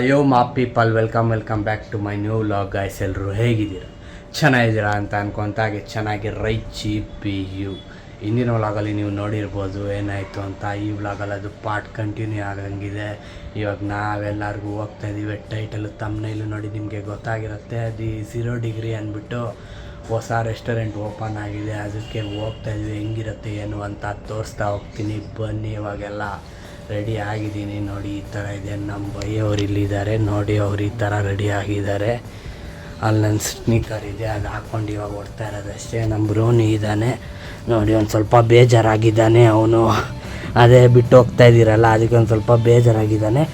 Yo ma people welcome back to my new vlog guys. ಎಲ್ಲರೂ ಹೇಗಿದ್ದೀರಾ? ಚೆನ್ನಾಗಿದ್ದೀರಾ ಅಂತ ಅನ್ಕೊತಾಗೆ ಚೆನ್ನಾಗಿ ರೈಚಿ ಪಿ ಯು. ಹಿಂದಿನ ವ್ಲಾಗಲ್ಲಿ ನೀವು ನೋಡಿರ್ಬೋದು ಏನಾಯಿತು ಅಂತ. ಈ ವ್ಲಾಗಲ್ಲಿ ಅದು ಪಾರ್ಟ್ ಕಂಟಿನ್ಯೂ ಆಗಂಗಿದೆ. ಇವಾಗ ನಾವೆಲ್ಲರಿಗೂ ಹೋಗ್ತಾ ಇದ್ದೀವಿ. ಟೈಟಲ್ ತಮ್ನೈಲು ನೋಡಿ ನಿಮಗೆ ಗೊತ್ತಾಗಿರುತ್ತೆ. ಅದು 0 ಡಿಗ್ರಿ ಅಂದ್ಬಿಟ್ಟು ಹೊಸ ರೆಸ್ಟೋರೆಂಟ್ ಓಪನ್ ಆಗಿದೆ. ಅದಕ್ಕೆ ಹೋಗ್ತಾ ಇದ್ವಿ. ಹೆಂಗಿರುತ್ತೆ ಏನು ಅಂತ ತೋರಿಸ್ತಾ ಹೋಗ್ತೀನಿ ಬನ್ನಿ. ಇವಾಗೆಲ್ಲ ರೆಡಿ ಆಗಿದ್ದೀನಿ ನೋಡಿ. ಈ ಥರ ಇದೆ. ನಮ್ಮ ಬೈಯವ್ರು ಇಲ್ಲಿದ್ದಾರೆ ನೋಡಿ. ಅವ್ರು ಈ ಥರ ರೆಡಿ ಆಗಿದ್ದಾರೆ. ಅಲ್ಲಿ ನನ್ನ ಸ್ನೀಕರ್ ಇದೆ, ಅದು ಹಾಕ್ಕೊಂಡು ಇವಾಗ ಓಡ್ತಾ ಇರೋದಷ್ಟೇ. ನಮ್ಮ ಬ್ರೋನಿ ಇದ್ದಾನೆ ನೋಡಿ. ಒಂದು ಸ್ವಲ್ಪ ಬೇಜಾರಾಗಿದ್ದಾನೆ ಅವನು. ಅದೇ ಬಿಟ್ಟು ಹೋಗ್ತಾ ಇದ್ದೀರಲ್ಲ, ಅದಕ್ಕೆ ಒಂದು ಸ್ವಲ್ಪ ಬೇಜಾರಾಗಿದ್ದಾನೆ.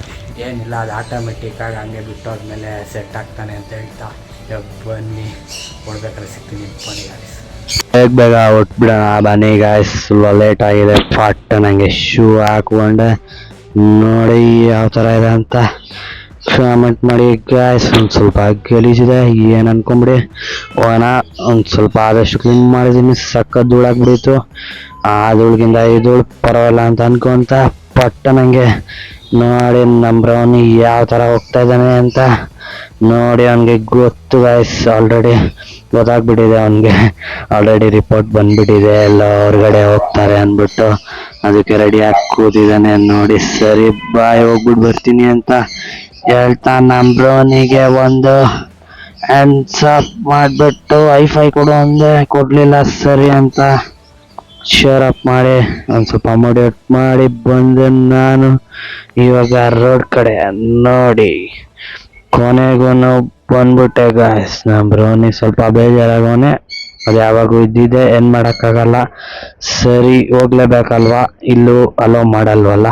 ಏನಿಲ್ಲ, ಅದು ಆಟೋಮೆಟಿಕ್ಕಾಗಿ ಹಂಗೆ ಬಿಟ್ಟೋದ್ಮೇಲೆ ಸೆಟ್ ಆಗ್ತಾನೆ ಅಂತ ಹೇಳ್ತಾ ಇವಾಗ ಬನ್ನಿ. ಕೊಡ್ಬೇಕಾದ್ರೆ ಸಿಗ್ತೀನಿ ಬನ್ನಿ ಗಾಯ್ಸ್. ಬೇಗ ಹೊಟ್ಬಿಡೋಣ ಬನ್ನಿ ಗಾಯ್ಸ್. ಲೇಟ್ ಆಗಿದೆ. ಫಾಟ್ ನನಗೆ ಶೂ ಹಾಕ್ಕೊಂಡೆ ನೋಡಿ ಯಾವ ಥರ ಇದೆ ಅಂತ ಕಾಮೆಂಟ್ ಮಾಡಿ ಗಾಯ್ಸ್. ಒಂದು ಸ್ವಲ್ಪ ಗಲೀಜಿದೆ ಏನು ಅನ್ಕೊಂಬಿಡಿ. ಹೋಗೋಣ. ಒಂದು ಸ್ವಲ್ಪ ಆದಷ್ಟು ಕ್ಲೀನ್ ಮಾಡಿದ್ದೀನಿ. ಸಕ್ಕ ಧೂಳಾಗ್ಬಿಡಿತ್ತು. ಆ ಧೂಳಿಗಿಂತ ಈ ಧೂಳು ಪರವಾಗಿಲ್ಲ ಅಂತ ಅನ್ಕೊಂತ ಪಟ್ಟ ನನಗೆ ನೋಡಿ ನಮ್ಮ ಬ್ರೌನಿ ಯಾವ ಥರ ಹೋಗ್ತಾ ಇದ್ದಾನೆ ಅಂತ ನೋಡಿ. ಅವನಿಗೆ ಗೊತ್ತು ಗಾಯ್ಸ್, ಆಲ್ರೆಡಿ ಗೊತ್ತಾಗ್ಬಿಟ್ಟಿದೆ ಅವನಿಗೆ. ಆಲ್ರೆಡಿ ರಿಪೋರ್ಟ್ ಬಂದ್ಬಿಟ್ಟಿದೆ ಎಲ್ಲ ಹೊರಗಡೆ ಹೋಗ್ತಾರೆ ಅಂದ್ಬಿಟ್ಟು. ಅದಕ್ಕೆ ರೆಡಿಯಾಗಿ ಕೂತಿದ್ದಾನೆ ನೋಡಿ. ಸರಿ ಬಾಯ್ ಹೋಗ್ಬಿಟ್ಟು ಬರ್ತೀನಿ ಅಂತ ಹೇಳ್ತಾ ನಮ್ಮ ಬ್ರೋನಿಗೆ ಒಂದು ಹ್ಯಾಂಡ್ಸ್ ಅಪ್ ಮಾಡಿಬಿಟ್ಟು ಐಫೈ ಕೊಡು ಅಂದೆ. ಕೊಡಲಿಲ್ಲ. ಸರಿ ಅಂತ ಶೇರ್ ಅಪ್ ಮಾಡಿ ಒಂದು ಸ್ವಲ್ಪ ಮೋಟಿವೇಟ್ ಮಾಡಿ ಬಂದೆ ನಾನು ಇವಾಗ ರೋಡ್ ಕಡೆ ನೋಡಿ. ಕೊನೆಗೂ ಬಂದ್ಬಿಟ್ಟೆ ಗಾಯ್ಸ್. ನಮ್ಮ ಬ್ರೋನಿ ಸ್ವಲ್ಪ ಬೇಜಾರಾಗವನೆ. ಅದು ಯಾವಾಗೂ ಇದ್ದಿದ್ದೆ, ಏನು ಮಾಡೋಕ್ಕಾಗಲ್ಲ. ಸರಿ ಹೋಗ್ಲೇಬೇಕಲ್ವಾ, ಇಲ್ಲೂ ಅಲೋ ಮಾಡಲ್ವಲ್ಲ,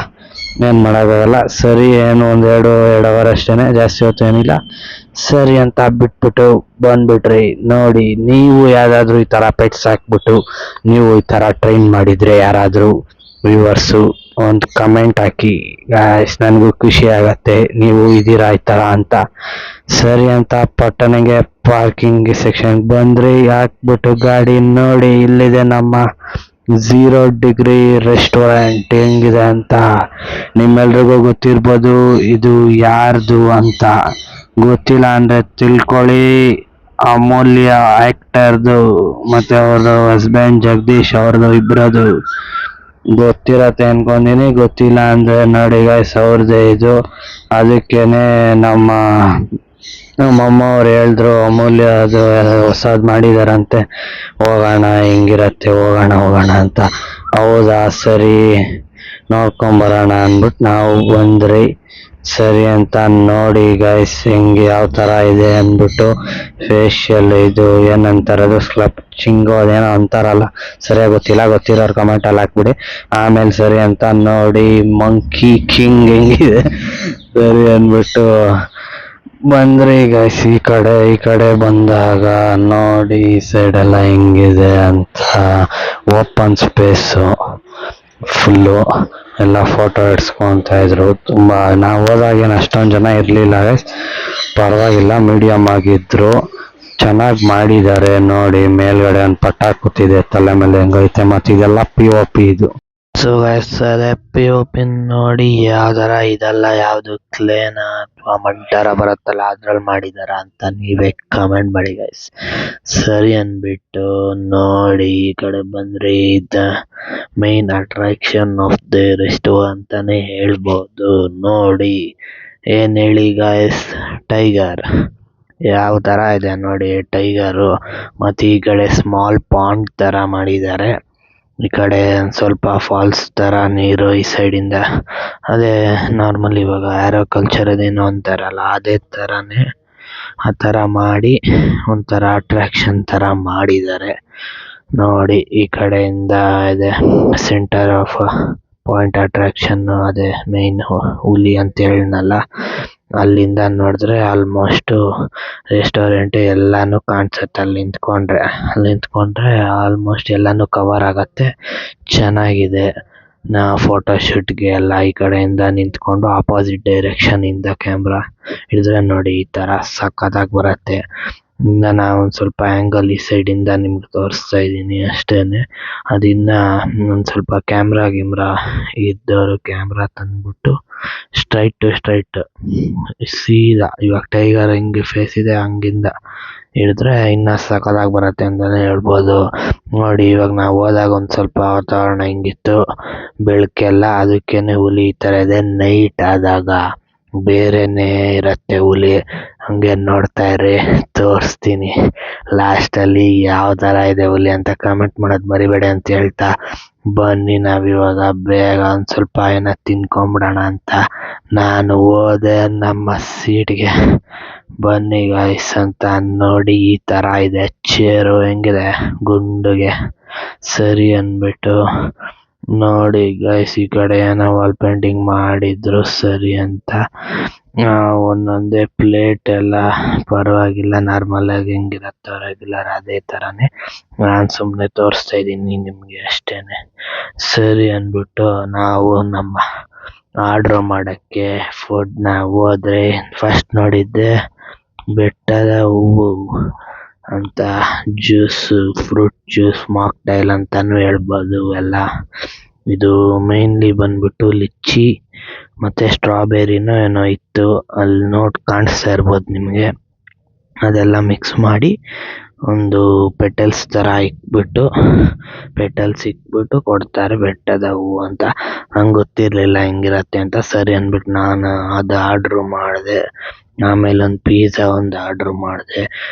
ಏನು ಮಾಡೋಕ್ಕಾಗಲ್ಲ. ಸರಿ ಏನು ಎರಡು ಅವರ್ ಅಷ್ಟೇ, ಜಾಸ್ತಿ ಹೊತ್ತು ಏನಿಲ್ಲ. ಸರಿ ಅಂತ ಬಿಟ್ಬಿಟ್ಟು ಬಂದ್ಬಿಟ್ರಿ ನೋಡಿ. ನೀವು ಯಾವುದಾದ್ರೂ ಈ ಥರ ಪೆಟ್ಸ್ ಹಾಕ್ಬಿಟ್ಟು ನೀವು ಈ ಥರ ಟ್ರೈನ್ ಮಾಡಿದರೆ ಯಾರಾದರೂ ವ್ಯೂವರ್ಸು ಒಂದು ಕಮೆಂಟ್ ಹಾಕಿ ಗಾಯ್ಸ್, ನನಗೂ ಖುಷಿ ಆಗತ್ತೆ ನೀವು ಇದ್ದೀರಾ ಈ ಥರ ಅಂತ. ಸರಿ ಅಂತ ಪಟ್ಟಣಗೆ ಪಾರ್ಕಿಂಗ್ ಸೆಕ್ಷನ್ಗೆ ಬಂದ್ರಿ. ಹಾಕ್ಬಿಟ್ಟು ಗಾಡಿ ನೋಡಿ. ಇಲ್ಲಿದೆ ನಮ್ಮ 0 ಡಿಗ್ರಿ ರೆಸ್ಟೋರೆಂಟ್. ಹೆಂಗಿದೆ ಅಂತ ನಿಮ್ಮೆಲ್ರಿಗೂ ಗೊತ್ತಿರ್ಬೋದು. ಇದು ಯಾರ್ದು ಅಂತ ಗೊತ್ತಿಲ್ಲ ಅಂದರೆ ತಿಳ್ಕೊಳ್ಳಿ. ಅಮೂಲ್ಯ ಆ್ಯಕ್ಟರ್ದು ಮತ್ತು ಅವ್ರದ್ದು ಹಸ್ಬೆಂಡ್ ಜಗದೀಶ್ ಅವ್ರದ್ದು ಇಬ್ಬರದು ಗೊತ್ತಿರತ್ತೆ ಅನ್ಕೊಂಡಿನಿ. ಗೊತ್ತಿಲ್ಲ ಅಂದರೆ ನೋಡಿ ಗೈಸ್, ಅವ್ರದ್ದೇ ಇದು. ಅದಕ್ಕೇನೆ ನಮ್ಮಮ್ಮ ಅವ್ರು ಹೇಳಿದ್ರು ಅಮೂಲ್ಯ ಅದು ಹೊಸದು ಮಾಡಿದಾರಂತೆ, ಹೋಗೋಣ ಹೆಂಗಿರತ್ತೆ ಹೋಗೋಣ ಅಂತ. ಹೌದಾ ಸರಿ ನೋಡ್ಕೊಂಬರೋಣ ಅಂದ್ಬಿಟ್ಟು ನಾವು ಬಂದ್ರಿ. ಸರಿ ಅಂತ ನೋಡಿ ಗೈಸ್ ಹೆಂಗೆ ಯಾವ ಥರ ಇದೆ ಅಂದ್ಬಿಟ್ಟು. ಫೇಶಿಯಲ್ ಇದು ಏನಂತಾರದು ಸ್ಲಪ್ಚಿಂಗು ಅದೇನೋ ಅಂತಾರಲ್ಲ, ಸರಿಯಾಗಿ ಗೊತ್ತಿಲ್ಲ. ಗೊತ್ತಿರೋರು ಕಮೆಂಟಲ್ಲಿ ಹಾಕ್ಬಿಡಿ. ಆಮೇಲೆ ಸರಿ ಅಂತ ನೋಡಿ ಮಂಕಿ ಕಿಂಗ್ ಹೆಂಗಿದೆ ಸರಿ ಅಂದ್ಬಿಟ್ಟು ಬಂದ್ರಿ ಗೈಸ್. ಈ ಕಡೆ ಬಂದಾಗ ನೋಡಿ ಈ ಸೈಡೆಲ್ಲ ಹೆಂಗಿದೆ ಅಂತ. ಓಪನ್ ಸ್ಪೇಸು ಫುಲ್ಲು ಎಲ್ಲ ಫೋಟೋ ಇಡ್ಸ್ಕೊತಾ ಇದ್ರು. ತುಂಬ ನಾವು ಹೋದಾಗೇನು ಅಷ್ಟೊಂದು ಜನ ಇರಲಿಲ್ಲ ಗೈಸ್, ಪರವಾಗಿಲ್ಲ, ಮೀಡಿಯಮ್ ಆಗಿದ್ರು. ಚೆನ್ನಾಗಿ ಮಾಡಿದ್ದಾರೆ ನೋಡಿ. ಮೇಲ್ಗಡೆ ಒಂದು ಪಟ್ಟ ಕೂತಿದೆ ತಲೆ ಮೇಲೆ ಹೆಂಗೈತೆ. ಮತ್ತು ಇದೆಲ್ಲ POP ಇದು. ಸೊ ಗೈಸ್ ಅದೇ POP ನೋಡಿ ಯಾವ ಥರ ಇದೆಲ್ಲ ಯಾವುದು ಕ್ಲೇನ ಅಥವಾ ಮಡ್ಡರ ಬರುತ್ತಲ್ಲ ಅದ್ರಲ್ಲಿ ಮಾಡಿದಾರ ಅಂತ ನೀವೇ ಕಮೆಂಟ್ ಮಾಡಿ ಗೈಸ್. ಸರಿ ಅಂದ್ಬಿಟ್ಟು ನೋಡಿ ಈ ಕಡೆ ಬಂದರೆ the main attraction of the resto ಅಂತಾನೆ ಹೇಳ್ಬೋದು. ನೋಡಿ ಏನು ಹೇಳಿ ಗೈಸ್, ಟೈಗರ್ ಯಾವ ಥರ ಇದೆ ನೋಡಿ ಟೈಗರು. ಮತ್ತು ಈ ಕಡೆ ಸ್ಮಾಲ್ ಪಾಂಡ್ ಥರ ಮಾಡಿದ್ದಾರೆ. ಈ ಕಡೆ ಸ್ವಲ್ಪ ಫಾಲ್ಸ್ ಥರ ನೀರು ಈ ಸೈಡಿಂದ. ಅದೇ ನಾರ್ಮಲ್ ಇವಾಗ ಆ್ಯರೋ ಕಲ್ಚರ್ ಅದೇನೋ ಅಂತಾರಲ್ಲ ಅದೇ ಥರನೇ ಆ ಥರ ಮಾಡಿ ಒಂಥರ ಅಟ್ರಾಕ್ಷನ್ ಥರ ಮಾಡಿದ್ದಾರೆ ನೋಡಿ. ಈ ಕಡೆಯಿಂದ ಇದೆ ಸೆಂಟರ್ ಆಫ್ ಪಾಯಿಂಟ್ ಅಟ್ರಾಕ್ಷನ್ನು, ಅದೇ ಮೇಯ್ನ್ ಹುಲಿ ಅಂತ ಹೇಳಿದ್ನಲ್ಲ, ಅಲ್ಲಿಂದ ನೋಡಿದ್ರೆ ಆಲ್ಮೋಸ್ಟು ರೆಸ್ಟೋರೆಂಟ್ ಎಲ್ಲನೂ ಕಾಣಿಸುತ್ತೆ. ಅಲ್ಲಿ ನಿಂತ್ಕೊಂಡ್ರೆ ಆಲ್ಮೋಸ್ಟ್ ಎಲ್ಲನೂ ಕವರ್ ಆಗುತ್ತೆ. ಚೆನ್ನಾಗಿದೆ. ಫೋಟೋಶೂಟ್ಗೆ ಎಲ್ಲ ಈ ಕಡೆಯಿಂದ ನಿಂತ್ಕೊಂಡು ಆಪೋಸಿಟ್ ಡೈರೆಕ್ಷನಿಂದ ಕ್ಯಾಮ್ರಾ ಹಿಡಿದ್ರೆ ನೋಡಿ ಈ ಥರ ಸಖತ್ತಾಗಿ ಬರುತ್ತೆ. ನಾನು ಒಂದು ಸ್ವಲ್ಪ ಆ್ಯಂಗಲ್ ಈ ಸೈಡಿಂದ ನಿಮ್ಗೆ ತೋರಿಸ್ತಾ ಇದ್ದೀನಿ ಅಷ್ಟೇನೆ. ಅದಿನ್ನ ಒಂದು ಸ್ವಲ್ಪ ಕ್ಯಾಮ್ರಾ ಇದ್ದವರು ಕ್ಯಾಮ್ರಾ ತಂದ್ಬಿಟ್ಟು ಸ್ಟ್ರೈಟ್ ಸೀದಾ ಇವಾಗ ಟೈಗರ್ ಹೆಂಗೆ ಫೇಸ್ ಇದೆ ಹಂಗಿಂದ ಹಿಡಿದ್ರೆ ಇನ್ನ ಸಖತ್ತಾಗಿ ಬರುತ್ತೆ ಅಂತಲೇ ಹೇಳ್ಬೋದು. ನೋಡಿ ಇವಾಗ ನಾವು ಹೋದಾಗ ಒಂದು ಸ್ವಲ್ಪ ವಾತಾವರಣ ಹಿಂಗಿತ್ತು, ಬೆಳಕೆಲ್ಲ, ಅದಕ್ಕೇನೆ ಹುಲಿ ಈ ಥರ ಇದೆ. ನೈಟ್ ಆದಾಗ ಬೇರೆನೇ ಇರತ್ತೆ ಹುಲಿ. ಹಂಗೆ ನೋಡ್ತಾ ಇರಿ, ತೋರಿಸ್ತೀನಿ ಲಾಸ್ಟಲ್ಲಿ ಯಾವ ಥರ ಇದೆ ಹುಲಿ ಅಂತ. ಕಮೆಂಟ್ ಮಾಡೋದು ಮರಿಬೇಡಿ ಅಂತ ಹೇಳ್ತಾ ಬನ್ನಿ ನಾವಿವಾಗ ಬೇಗ ಒಂದು ಸ್ವಲ್ಪ ಏನೋ ತಿನ್ಕೊಂಬಿಡೋಣ ಅಂತ ನಾನು ಹೋದೆ ನಮ್ಮ ಸೀಟ್ಗೆ. ಬನ್ನಿ ಗಾಯ್ಸ್ ಅಂತ ನೋಡಿ ಈ ಥರ ಇದೆ ಚೇರು, ಹೆಂಗಿದೆ ಗುಂಡುಗೆ. ಸರಿ ಅಂದ್ಬಿಟ್ಟು ನೋಡಿ ಗೈಸ್, ಈ ಕಡೆ ಏನೋ ವಾಲ್ ಪೇಂಟಿಂಗ್ ಮಾಡಿದ್ರು ಸರಿ ಅಂತ. ಒಂದೊಂದೇ ಪ್ಲೇಟ್ ಎಲ್ಲ ಪರವಾಗಿಲ್ಲ, ನಾರ್ಮಲ್ ಆಗಿ ಹೆಂಗಿರತ್ತೋ ರೆಗ್ಯುಲರ್ ಅದೇ ಥರನೇ. ನಾನು ಸುಮ್ಮನೆ ತೋರಿಸ್ತಾ ಇದ್ದೀನಿ ನಿಮಗೆ ಅಷ್ಟೇನೆ. ಸರಿ ಅಂದ್ಬಿಟ್ಟು ನಾವು ನಮ್ಮ ಆರ್ಡ್ರ್ ಮಾಡೋಕ್ಕೆ ಫುಡ್ನ ಹೋದ್ರೆ ಫಸ್ಟ್ ನೋಡಿದ್ದೆ ಬೆಟ್ಟದ ಹೂವು ಅಂತ ಜ್ಯೂಸು, ಫ್ರೂಟ್ ಜ್ಯೂಸ್, ಮಾಕ್ಟೈಲ್ ಅಂತಲೂ ಹೇಳ್ಬೋದು ಎಲ್ಲ. ಇದು ಮೇನ್ಲಿ ಬಂದ್ಬಿಟ್ಟು ಲಿಚ್ಚಿ ಮತ್ತು ಸ್ಟ್ರಾಬೆರಿನೋ ಏನೋ ಇತ್ತು, ಅಲ್ಲಿ ಕಾಣಿಸ್ತಾ ಇರ್ಬೋದು ನಿಮಗೆ. ಅದೆಲ್ಲ ಮಿಕ್ಸ್ ಮಾಡಿ ಒಂದು ಪೆಟಲ್ಸ್ ಥರ ಇಕ್ಬಿಟ್ಟು ಕೊಡ್ತಾರೆ, ಬೆಟ್ಟದ ಹೂವು ಅಂತ. ನಂಗೆ ಗೊತ್ತಿರಲಿಲ್ಲ ಹೆಂಗಿರತ್ತೆ ಅಂತ. ಸರಿ ಅಂದ್ಬಿಟ್ಟು ನಾನು ಅದು ಆರ್ಡ್ರು ಮಾಡಿದೆ. ಆಮೇಲೆ ಒಂದು ಪಿಜ್ಜಾ ಒಂದು ಆರ್ಡ್ರ್ ಮಾಡಿದೆ.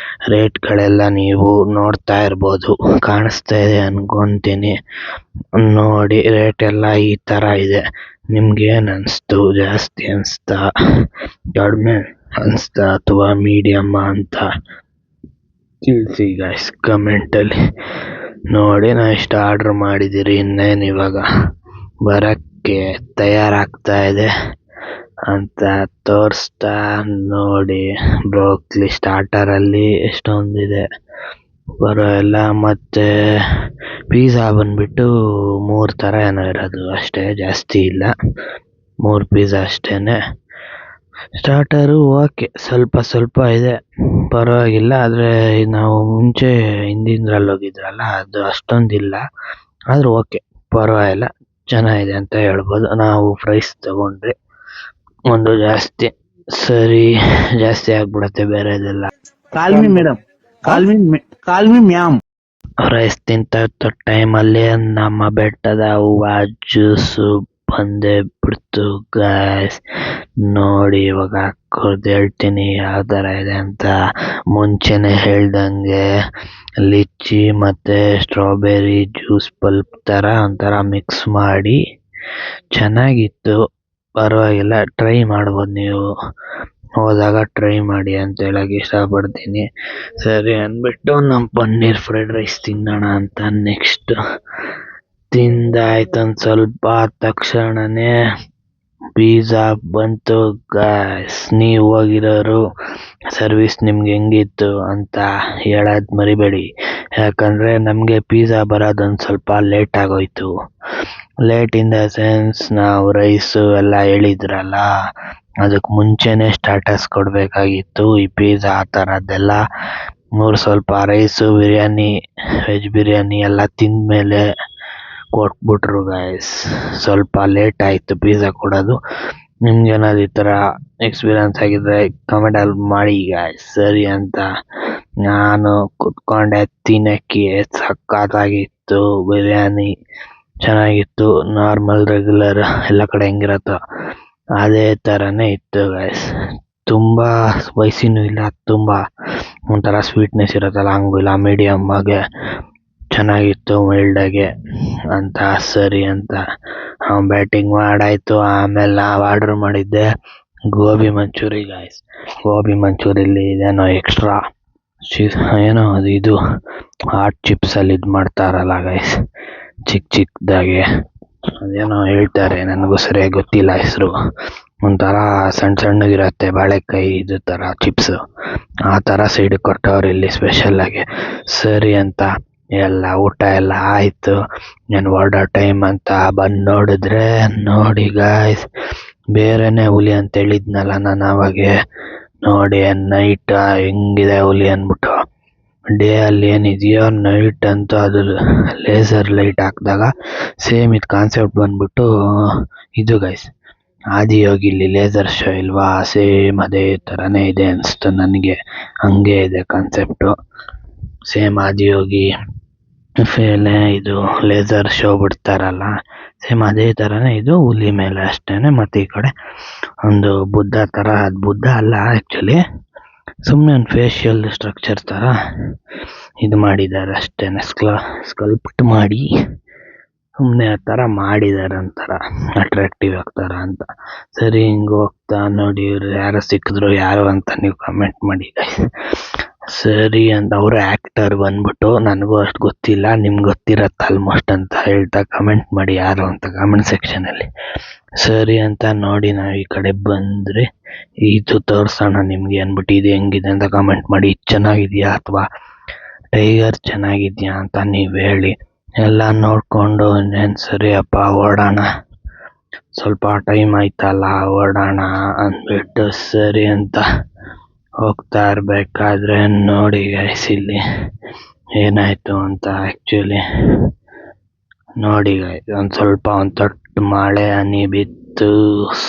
ರೇಟ್ಗಳೆಲ್ಲ ನೀವು ನೋಡ್ತಾ ಇರ್ಬೋದು, ಕಾಣಿಸ್ತಾ ಇದೆ ಅನ್ಕೊತೀನಿ. ನೋಡಿ ರೇಟ್ ಎಲ್ಲ ಈ ಥರ ಇದೆ. ನಿಮ್ಗೇನು ಅನಿಸ್ತು? ಜಾಸ್ತಿ ಅನಿಸ್ತಾ, ಕಡಿಮೆ ಅನಿಸ್ತಾ, ಅಥವಾ ಮೀಡಿಯಮ್ಮ ಅಂತ ತಿಳಿಸಿ ಗಾಯ್ಸ್ ಕಮೆಂಟಲ್ಲಿ. ನೋಡಿ ನಾನು ಇಷ್ಟು ಆರ್ಡ್ರ್ ಮಾಡಿದ್ದೀರಿ, ಇನ್ನೇನು ಇವಾಗ ಬರೋಕ್ಕೆ ತಯಾರಾಗ್ತಾ ಇದೆ ಅಂತ ತೋರಿಸ್ತಾ. ನೋಡಿ ಬ್ರೋಕ್ಲಿ ಸ್ಟಾರ್ಟರಲ್ಲಿ ಎಷ್ಟೊಂದಿದೆ ಎಲ್ಲ. ಮತ್ತು ಪಿಜ್ಜಾ ಬಂದುಬಿಟ್ಟು 3 ಥರ ಏನೋ ಇರೋದು ಅಷ್ಟೇ, ಜಾಸ್ತಿ ಇಲ್ಲ, 3 ಪಿಜ್ಜಾ ಅಷ್ಟೇ. ಸ್ಟಾರ್ಟರು ಓಕೆ, ಸ್ವಲ್ಪ ಇದೆ, ಪರವಾಗಿಲ್ಲ. ಆದರೆ ನಾವು ಮುಂಚೆ ಹಿಂದಿನದ್ರಲ್ಲಿ ಹೋಗಿದ್ರಲ್ಲ, ಅದು ಅಷ್ಟೊಂದಿಲ್ಲ, ಆದರೂ ಓಕೆ, ಪರವಾಗಿಲ್ಲ, ಚೆನ್ನಾಗಿದೆ ಅಂತ ಹೇಳ್ಬೋದು. ನಾವು ಫ್ರೈಸ್ ತಗೊಂಡ್ರಿ ಒಂದು ಜಾಸ್ತಿ, ಸರಿ ಜಾಸ್ತಿ ಆಗ್ಬಿಡತ್ತೆ ಬೇರೆದೆಲ್ಲ. Call me madam, call me ma'am. Rice ತಿಂತ ಟೈಮಲ್ಲಿ ನಮ್ಮ ಬೆಟ್ಟದ ಹೂವು ಜ್ಯೂಸು ಬಂದೇ ಬಿಡ್ತು ಗಾಯ್ಸ್. ನೋಡಿ ಇವಾಗ ಕುಡ್ದು ಹೇಳ್ತೀನಿ ಯಾವ ಥರ ಇದೆ ಅಂತ. ಮುಂಚೆನೆ ಹೇಳ್ದಂಗೆ ಲಿಚ್ಚಿ ಮತ್ತು ಸ್ಟ್ರಾಬೆರಿ ಜ್ಯೂಸ್ ಪಲ್ಪ್ ಥರ ಒಂಥರ ಮಿಕ್ಸ್ ಮಾಡಿ ಚೆನ್ನಾಗಿತ್ತು, ಪರವಾಗಿಲ್ಲ. ಟ್ರೈ ಮಾಡ್ಬೋದು ನೀವು, ಹೋದಾಗ ಟ್ರೈ ಮಾಡಿ ಅಂತ ಹೇಳಕ್ಕೆ ಇಷ್ಟಪಡ್ತೀನಿ. ಸರಿ ಅಂದ್ಬಿಟ್ಟು ನಮ್ಮ ಪನ್ನೀರ್ ಫ್ರೈಡ್ ರೈಸ್ ತಿನ್ನೋಣ ಅಂತ ನೆಕ್ಸ್ಟ್ ತಿಂದಾಯ್ತು. ಒಂದು ಸ್ವಲ್ಪ ತಕ್ಷಣನೇ ಪಿಜ್ಜಾ ಬಂತು ಗಾಯ್ಸ್. ನೀವು ಹೋಗಿರೋರು ಸರ್ವಿಸ್ ನಿಮ್ಗೆ ಹೆಂಗಿತ್ತು ಅಂತ ಹೇಳೋದು ಮರಿಬೇಡಿ, ಯಾಕಂದರೆ ನಮಗೆ ಪಿಜ್ಜಾ ಬರೋದೊಂದು ಸ್ವಲ್ಪ ಲೇಟ್ ಆಗೋಯ್ತು. ಲೇಟ್ ಇನ್ ದ ಸೆನ್ಸ್, ನಾವು ರೈಸು ಎಲ್ಲ ಹೇಳಿದ್ರಲ್ಲ, ಅದಕ್ಕೆ ಮುಂಚೆನೇ ಸ್ಟಾರ್ಟರ್ಸ್ ಕೊಡಬೇಕಾಗಿತ್ತು. ಈ ಪಿಜ್ಜಾ ಆ ಥರದ್ದೆಲ್ಲ ಸ್ವಲ್ಪ ರೈಸು, ಬಿರಿಯಾನಿ, ವೆಜ್ ಬಿರಿಯಾನಿ ಎಲ್ಲ ತಿಂದಮೇಲೆ ಕೊಟ್ಬಿಟ್ರು ಗಾಯ್ಸ್. ಸ್ವಲ್ಪ ಲೇಟ್ ಆಯಿತು ಪಿಜ್ಜಾ ಕೊಡೋದು. ನಿಮ್ಗೇನಾದ್ರು ಈ ಥರ ಎಕ್ಸ್ಪೀರಿಯನ್ಸ್ ಆಗಿದ್ರೆ ಕಮೆಂಟಲ್ಲಿ ಮಾಡಿ ಗಾಯ್ಸ್. ಸರಿ ಅಂತ ನಾನು ಕುತ್ಕೊಂಡೆ ತಿನ್ನೋಕ್ಕೆ. ಸಖತ್ತಾಗಿತ್ತು ಬಿರಿಯಾನಿ, ಚೆನ್ನಾಗಿತ್ತು. ನಾರ್ಮಲ್ ರೆಗ್ಯುಲರ್ ಎಲ್ಲ ಕಡೆ ಹೆಂಗಿರುತ್ತೋ ಅದೇ ಥರನೇ ಇತ್ತು ಗಾಯ್ಸ್. ತುಂಬ ಸ್ಪೈಸಿನೂ ಇಲ್ಲ, ತುಂಬ ಒಂಥರ ಸ್ವೀಟ್ನೆಸ್ ಇರುತ್ತಲ್ಲ ಹಂಗೂ ಇಲ್ಲ, ಮೀಡಿಯಮ್ ಆಗಿ ಚೆನ್ನಾಗಿತ್ತು, ಮೈಲ್ಡಾಗೆ ಅಂತ. ಸರಿ ಅಂತ ಬ್ಯಾಟಿಂಗ್ ಮಾಡಾಯಿತು. ಆಮೇಲೆ ನಾವು ಆರ್ಡ್ರ್ ಮಾಡಿದ್ದೆ ಗೋಬಿ ಮಂಚೂರಿ ಗಾಯ್ಸ್. ಗೋಬಿ ಮಂಚೂರಿಯಲ್ಲಿ ಇದೇನೋ ಎಕ್ಸ್ಟ್ರಾ ಏನೋ ಇದು ಹಾಟ್ ಚಿಪ್ಸಲ್ಲಿ ಇದು ಮಾಡ್ತಾರಲ್ಲ ಗೈಸ್, ಚಿಕ್ಕದಾಗೆ ಅದೇನೋ ಹೇಳ್ತಾರೆ, ನನಗೂ ಸರಿಯಾಗಿ ಗೊತ್ತಿಲ್ಲ ಹೆಸರು. ಒಂಥರ ಸಣ್ಣಗಿರುತ್ತೆ ಬಾಳೆಕಾಯಿ ಇದು ಥರ ಚಿಪ್ಸು, ಆ ಥರ ಸೈಡಿಗೆ ಕೊಟ್ಟವ್ರು ಇಲ್ಲಿ ಸ್ಪೆಷಲ್ಲಾಗಿ. ಸರಿ ಅಂತ ಎಲ್ಲ ಊಟ ಎಲ್ಲ ಆಯಿತು. ನಾನು ಆರ್ಡರ್ ಟೈಮ್ ಅಂತ ಬಂದು ನೋಡಿದ್ರೆ, ನೋಡಿ ಗಾಯ್ಸ್, ಬೇರೆನೇ ಹುಲಿ ಅಂತ ಹೇಳಿದ್ನಲ್ಲ ನಾನು ಆವಾಗೆ. ನೋಡಿ ನೈಟ್ ಹೆಂಗಿದೆ ಹುಲಿ ಅಂದ್ಬಿಟ್ಟು ಡೇ ಅಲ್ಲಿ ಏನಿದೆಯೋ ನೈಟ್ ಅಂತೂ ಅದು ಲೇಸರ್ ಲೈಟ್ ಹಾಕಿದಾಗ ಸೇಮ್ ಇದು ಕಾನ್ಸೆಪ್ಟ್ ಬಂದ್ಬಿಟ್ಟು ಇದು ಗೈಸ್ ಆದಿಯೋಗಿಲಿ ಲೇಸರ್ ಶೋ ಇಲ್ವಾ, ಸೇಮ್ ಅದೇ ಥರನೇ ಇದೆ ಅನಿಸ್ತು ನನಗೆ. ಹಂಗೆ ಇದೆ ಕಾನ್ಸೆಪ್ಟು, ಸೇಮ್ ಆದಿಯೋಗಿ ಮೇಲೆ ಇದು ಲೇಸರ್ ಶೋ ಬಿಡ್ತಾರಲ್ಲ, ಸೇಮ್ ಅದೇ ಥರನೇ ಇದು ಹುಲಿ ಮೇಲೆ ಅಷ್ಟೇನೆ. ಮತ್ತು ಈ ಕಡೆ ಒಂದು ಬುದ್ಧ ಥರ, ಅದು ಬುದ್ಧ ಅಲ್ಲ ಆ್ಯಕ್ಚುಲಿ, ಸುಮ್ಮನೆ ಒಂದು ಫೇಶಿಯಲ್ ಸ್ಟ್ರಕ್ಚರ್ ಥರ ಇದು ಮಾಡಿದ್ದಾರೆ ಅಷ್ಟೇನೆ, ಸ್ಕಲ್ಪ್ಟ್ ಮಾಡಿ ಸುಮ್ಮನೆ ಆ ಥರ ಮಾಡಿದ್ದಾರೆ ಒಂಥರ ಅಟ್ರಾಕ್ಟಿವ್ ಆಗ್ತಾರ ಅಂತ. ಸರಿ, ಹಿಂಗೆ ಹೋಗ್ತಾ ನೋಡಿ ಇವ್ರು ಯಾರೋ ಸಿಕ್ಕಿದ್ರು ಯಾರು ಅಂತ ನೀವು ಕಮೆಂಟ್ ಮಾಡಿ guys. ಸರಿ ಅಂತ ಅವರು ಆ್ಯಕ್ಟರ್ ಬಂದ್ಬಿಟ್ಟು, ನನಗೂ ಅಷ್ಟು ಗೊತ್ತಿಲ್ಲ, ನಿಮ್ಗೆ ಗೊತ್ತಿರತ್ತೆ ಆಲ್ಮೋಸ್ಟ್ ಅಂತ ಹೇಳ್ತಾ ಕಮೆಂಟ್ ಮಾಡಿ ಯಾರು ಅಂತ ಕಮೆಂಟ್ ಸೆಕ್ಷನಲ್ಲಿ. ಸರಿ ಅಂತ ನೋಡಿ ನಾವು ಈ ಕಡೆ ಬಂದರೆ ಇದು ತೋರಿಸೋಣ ನಿಮಗೆ ಅಂದ್ಬಿಟ್ಟು, ಇದು ಹೆಂಗಿದೆ ಅಂತ ಕಮೆಂಟ್ ಮಾಡಿ. ಇದು ಚೆನ್ನಾಗಿದೆಯಾ ಅಥವಾ ಟೈಗರ್ ಚೆನ್ನಾಗಿದೆಯಾ ಅಂತ ನೀವು ಹೇಳಿ. ಎಲ್ಲ ನೋಡಿಕೊಂಡು ಇನ್ನೇನು ಸರಿಯಪ್ಪ ಓಡೋಣ, ಸ್ವಲ್ಪ ಟೈಮ್ ಆಯ್ತಲ್ಲ ಓಡೋಣ ಅಂದ್ಬಿಟ್ಟು ಸರಿ ಅಂತ ಹೋಗ್ತಾ ಇರಬೇಕಾದ್ರೆ ನೋಡಿ ಗೈಸ್ ಇಲ್ಲಿ ಏನಾಯಿತು ಅಂತ. ಆ್ಯಕ್ಚುಲಿ ನೋಡಿ ಗೈಸ್, ಒಂದು ಸ್ವಲ್ಪ ಒಂದು ತೊಟ್ಟು ಮಳೆ ಹನಿ ಬಿತ್ತು.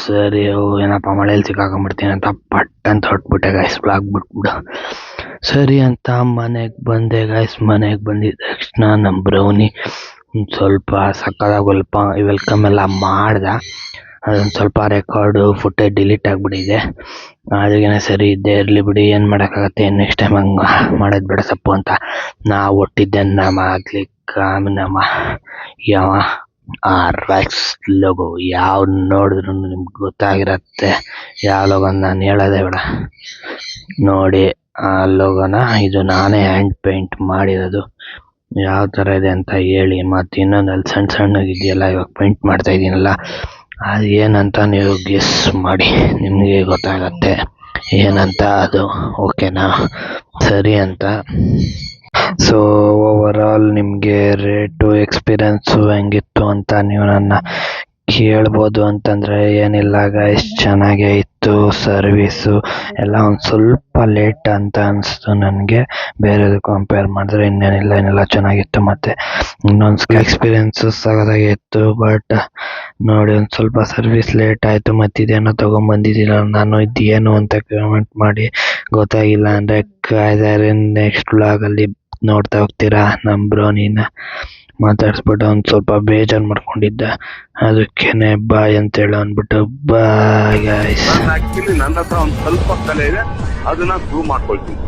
ಸರಿ ಏನಪ್ಪ ಮಳೇಲಿ ಸಿಕ್ಕಾಕೊಂಡ್ಬಿಡ್ತೀನಿ ಅಂತ ಪಟ್ ಅಂತ ಹೊಟ್ಬಿಟ್ಟೆ ಗೈಸ್, ಬ್ಲಾಗ್ ಬಿಟ್ಬಿಡು. ಸರಿ ಅಂತ ಮನೆಗೆ ಬಂದೆ ಗೈಸ್. ಮನೆಗೆ ಬಂದಿದ್ದ ತಕ್ಷಣ ನಮ್ಮ ಬ್ರೌನಿ ಸ್ವಲ್ಪ ಸಕ್ಕದಾಗಿ ವೆಲ್ಕಮ್ ಎಲ್ಲ ಮಾಡ್ದೆ. ಅದೊಂದು ಸ್ವಲ್ಪ ರೆಕಾರ್ಡು ಫುಟೇಜ್ ಡಿಲೀಟ್ ಆಗಿಬಿಟ್ಟಿದೆ. ಅದಕ್ಕೆ ಸರಿ ಇದ್ದೇ ಇರಲಿ ಬಿಡಿ, ಏನು ಮಾಡೋಕ್ಕಾಗತ್ತೆ, ನೆಕ್ಸ್ಟ್ ಟೈಮ್ ಹಂಗೆ ಮಾಡೋದು ಬೇಡ ಸಪ್ಪು ಅಂತ ನಾವು ಒಟ್ಟಿದ್ದೆ. ನಮ್ಮ ನಮ್ಮ ಯಾವ ರೈಟ್ಸ್ ಲೋಗೋ ಯಾವ್ದು ನೋಡಿದ್ರು ನಿಮ್ಗೆ ಗೊತ್ತಾಗಿರತ್ತೆ ಯಾವ ಲೋಗೋ ನಾನು ಹೇಳೋದೇ ಬೇಡ. ನೋಡಿ ಆ ಲೋಗೋನ ಇದು ನಾನೇ ಹ್ಯಾಂಡ್ ಪೇಂಟ್ ಮಾಡಿರೋದು. ಯಾವ ಥರ ಇದೆ ಅಂತ ಹೇಳಿ. ಮತ್ತು ಇನ್ನೊಂದು ಅಲ್ಲಿ ಸಣ್ಣ ಸಣ್ಣಗಿದೆಯಲ್ಲ, ಇವಾಗ ಪೇಂಟ್ ಮಾಡ್ತಾ ಇದ್ದೀನಲ್ಲ, ಅದು ಏನಂತ ನೀವು ಗೆಸ್ ಮಾಡಿ, ನಿಮಗೆ ಗೊತ್ತಾಗತ್ತೆ ಏನಂತ ಅದು. ಓಕೆನಾ? ಸರಿ ಅಂತ. ಸೊ ಓವರಾಲ್ ನಿಮಗೆ ರೇಟು ಎಕ್ಸ್ಪೀರಿಯನ್ಸು ಹೆಂಗಿತ್ತು ಅಂತ ನೀವು ನನ್ನ ಕೇಳ್ಬೋದು. ಅಂತಂದರೆ ಏನಿಲ್ಲ ಗೈಸ್, ಚೆನ್ನಾಗೇ ಇತ್ತು ಸರ್ವೀಸು ಎಲ್ಲ. ಒಂದು ಸ್ವಲ್ಪ ಲೇಟ್ ಅಂತ ಅನಿಸ್ತು ನನಗೆ, ಬೇರೆದು ಕಂಪೇರ್ ಮಾಡಿದ್ರೆ ಇನ್ನೇನಿಲ್ಲ ಚೆನ್ನಾಗಿತ್ತು. ಮತ್ತು ಇನ್ನೊಂದು ಎಕ್ಸ್ಪೀರಿಯನ್ಸು ಸಗದಾಗೆ ಇತ್ತು. ಬಟ್ ನೋಡಿ ಒಂದು ಸ್ವಲ್ಪ ಸರ್ವಿಸ್ ಲೇಟ್ ಆಯಿತು. ಮತ್ತು ಇದೇನೋ ತೊಗೊಂಬಂದಿದ್ದೀರ ನಾನು, ಇದೇನು ಅಂತ ಕಮೆಂಟ್ ಮಾಡಿ. ಗೊತ್ತಾಗಿಲ್ಲ ಅಂದರೆ ಕಾಯ್ದಾರೆ, ನೆಕ್ಸ್ಟ್ ವ್ಲಾಗಲ್ಲಿ ನೋಡ್ತಾ ಹೋಗ್ತೀರಾ. ನಮ್ಮ ಬ್ರೌನಿನ ಮಾತಾಡಿಸ್ಬಿಟ್ಟು ಒಂದು ಸ್ವಲ್ಪ ಬೇಜಾರು ಮಾಡ್ಕೊಂಡಿದ್ದ, ಅದಕ್ಕೇನೆ ಬಾಯ್ ಅಂತೇಳಿ ಅಂದ್ಬಿಟ್ಟು ಬಾಯ್ ಗೈಸ್. ಆಕ್ಚುಲಿ ನನ್ನ ಹತ್ರ ಒಂದು ಸ್ವಲ್ಪ ಕಲೆ ಇದೆ, ಅದನ್ನ ಪ್ರೂವ್ ಮಾಡ್ಕೊಳ್ತೀನಿ.